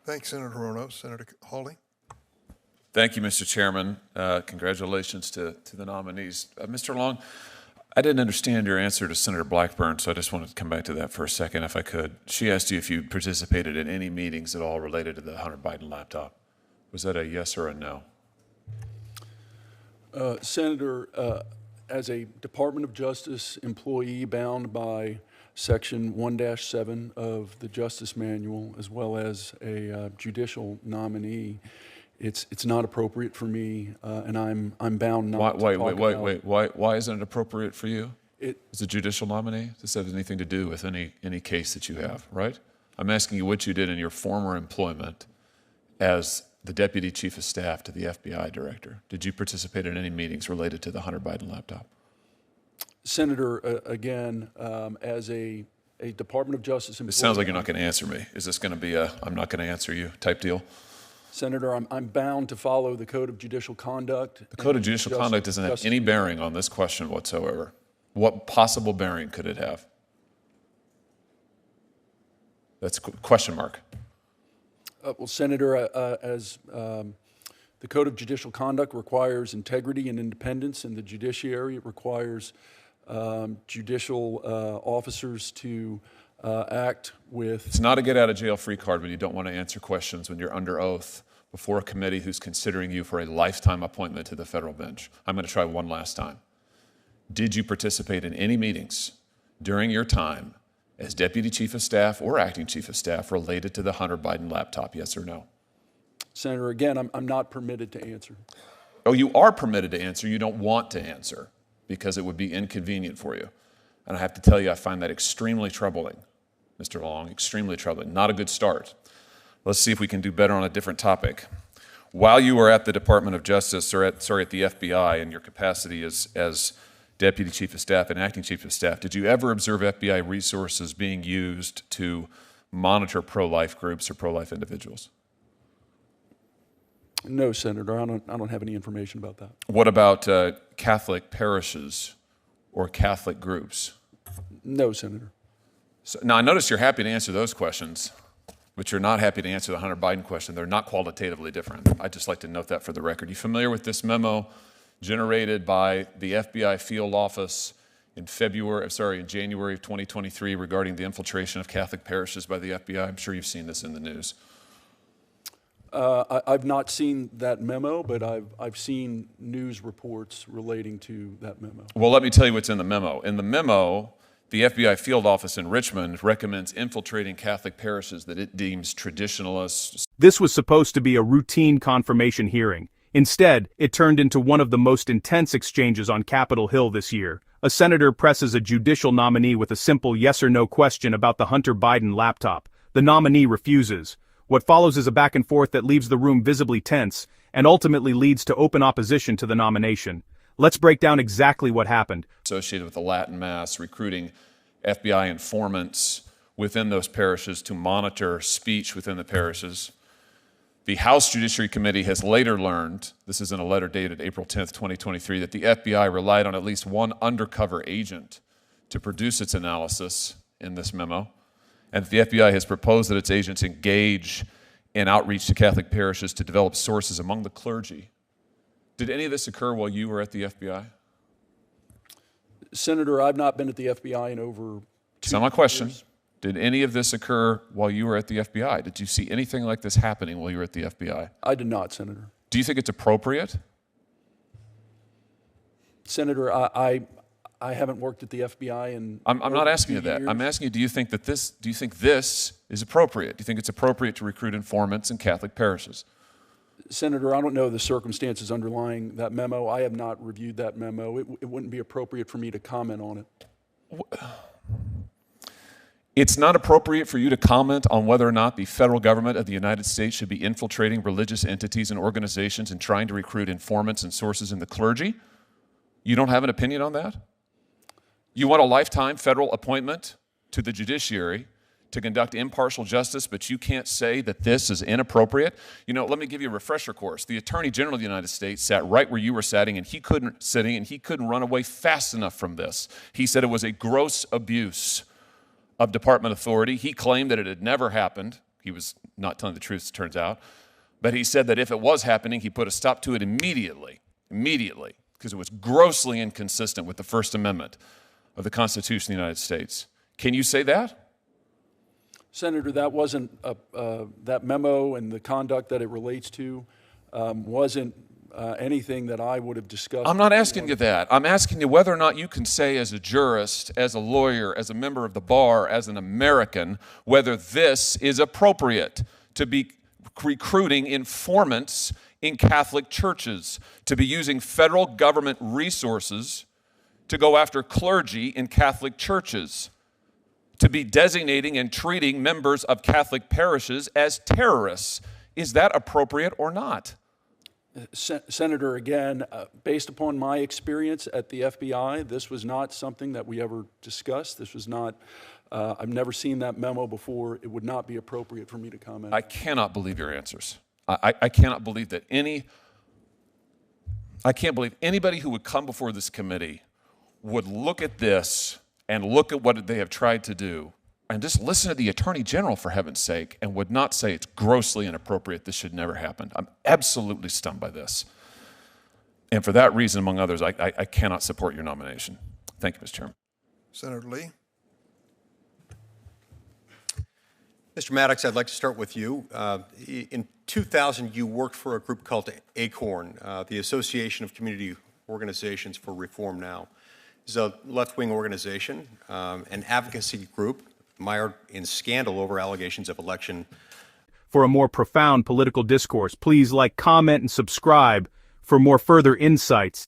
Thanks, Senator Rono. Senator Hawley. Thank you, Mr. Chairman. Congratulations to the nominees. Mr. Long, I didn't understand your answer to Senator Blackburn, so I just wanted to come back to that for a second, if I could. She asked you if you participated in any meetings at all related to the Hunter Biden laptop. Was that a yes or a no? Senator, as a Department of Justice employee bound by Section 1-7 of the Justice Manual, as well as a judicial nominee, it's not appropriate for me, and I'm bound not to talk about. Why isn't it appropriate for you? As a judicial nominee, this has anything to do with any case that you have, right? I'm asking you what you did in your former employment as the Deputy Chief of Staff to the FBI Director. Did you participate in any meetings related to the Hunter Biden laptop? Senator, again, as a Department of Justice employee. It sounds like you're not going to answer me. Is this going to be a I'm not going to answer you type deal? Senator, I'm bound to follow the Code of Judicial Conduct. The Code of Judicial Conduct doesn't have any bearing on this question whatsoever. What possible bearing could it have? That's a question mark. Well, Senator, as the Code of Judicial Conduct requires integrity and independence in the judiciary, it requires judicial officers to act with. It's not a get out of jail free card when you don't want to answer questions when you're under oath before a committee who's considering you for a lifetime appointment to the federal bench. I'm going to try one last time. Did you participate in any meetings during your time as Deputy Chief of Staff or Acting Chief of Staff related to the Hunter Biden laptop, yes or no? Senator, again, I'm not permitted to answer. Oh, you are permitted to answer. You don't want to answer because it would be inconvenient for you. And I have to tell you, I find that extremely troubling, Mr. Long, extremely troubling. Not a good start. Let's see if we can do better on a different topic. While you were at the Department of Justice, or at the FBI in your capacity as Deputy Chief of Staff and Acting Chief of Staff, did you ever observe FBI resources being used to monitor pro-life groups or pro-life individuals? No, Senator, I don't have any information about that. What about Catholic parishes or Catholic groups? No, Senator. So, now, I notice you're happy to answer those questions, but you're not happy to answer the Hunter Biden question. They're not qualitatively different. I'd just like to note that for the record. You familiar with this memo generated by the FBI field office in January of 2023 regarding the infiltration of Catholic parishes by the FBI? I'm sure you've seen this in the news. I've not seen that memo, but I've seen news reports relating to that memo. Well, let me tell you what's in the memo. In the memo, the FBI field office in Richmond recommends infiltrating Catholic parishes that it deems traditionalists. This was supposed to be a routine confirmation hearing. Instead, it turned into one of the most intense exchanges on Capitol Hill this year. A senator presses a judicial nominee with a simple yes or no question about the Hunter Biden laptop. The nominee refuses. What follows is a back and forth that leaves the room visibly tense, and ultimately leads to open opposition to the nomination. Let's break down exactly what happened. Associated with the Latin Mass, recruiting FBI informants within those parishes to monitor speech within the parishes. The House Judiciary Committee has later learned, this is in a letter dated April 10th, 2023, that the FBI relied on at least one undercover agent to produce its analysis in this memo. And the FBI has proposed that its agents engage in outreach to Catholic parishes to develop sources among the clergy. Did any of this occur while you were at the FBI? Senator, I've not been at the FBI in over 2 years. That's not my question. Did any of this occur while you were at the FBI? Did you see anything like this happening while you were at the FBI? I did not, Senator. Do you think it's appropriate? Senator, I haven't worked at the FBI in I'm not asking you that. years. I'm asking you, do you think this is appropriate? Do you think it's appropriate to recruit informants in Catholic parishes? Senator, I don't know the circumstances underlying that memo. I have not reviewed that memo. It wouldn't be appropriate for me to comment on it. It's not appropriate for you to comment on whether or not the federal government of the United States should be infiltrating religious entities and organizations and trying to recruit informants and sources in the clergy? You don't have an opinion on that? You want a lifetime federal appointment to the judiciary to conduct impartial justice, but you can't say that this is inappropriate? You know, let me give you a refresher course. The Attorney General of the United States sat right where you were sitting, and he couldn't run away fast enough from this. He said it was a gross abuse of department authority. He claimed that it had never happened. he was not telling the truth, it turns out. But he said that if it was happening, he put a stop to it immediately, because it was grossly inconsistent with the First Amendment of the Constitution of the United States. Can you say that? Senator, that wasn't that memo and the conduct that it relates to wasn't anything that I would have discussed. I'm not asking you that. I'm asking you whether or not you can say as a jurist, as a lawyer, as a member of the bar, as an American, whether this is appropriate to be recruiting informants in Catholic churches, to be using federal government resources to go after clergy in Catholic churches, to be designating and treating members of Catholic parishes as terrorists. Is that appropriate or not? Senator, again, based upon my experience at the FBI, this was not something that we ever discussed. This was not, I've never seen that memo before. It would not be appropriate for me to comment. I cannot believe your answers. I cannot believe that I can't believe anybody who would come before this committee would look at this and look at what they have tried to do and just listen to the Attorney General, for heaven's sake, and would not say it's grossly inappropriate, this should never happen. I'm absolutely stunned by this. And for that reason, among others, I cannot support your nomination. Thank you, Mr. Chairman. Senator Lee. Mr. Maddox, I'd like to start with you. In 2000, you worked for a group called ACORN, the Association of Community Organizations for Reform Now. It's a left-wing organization, an advocacy group mired in scandal over allegations of election. For a more profound political discourse, please like, comment, and subscribe for more further insights.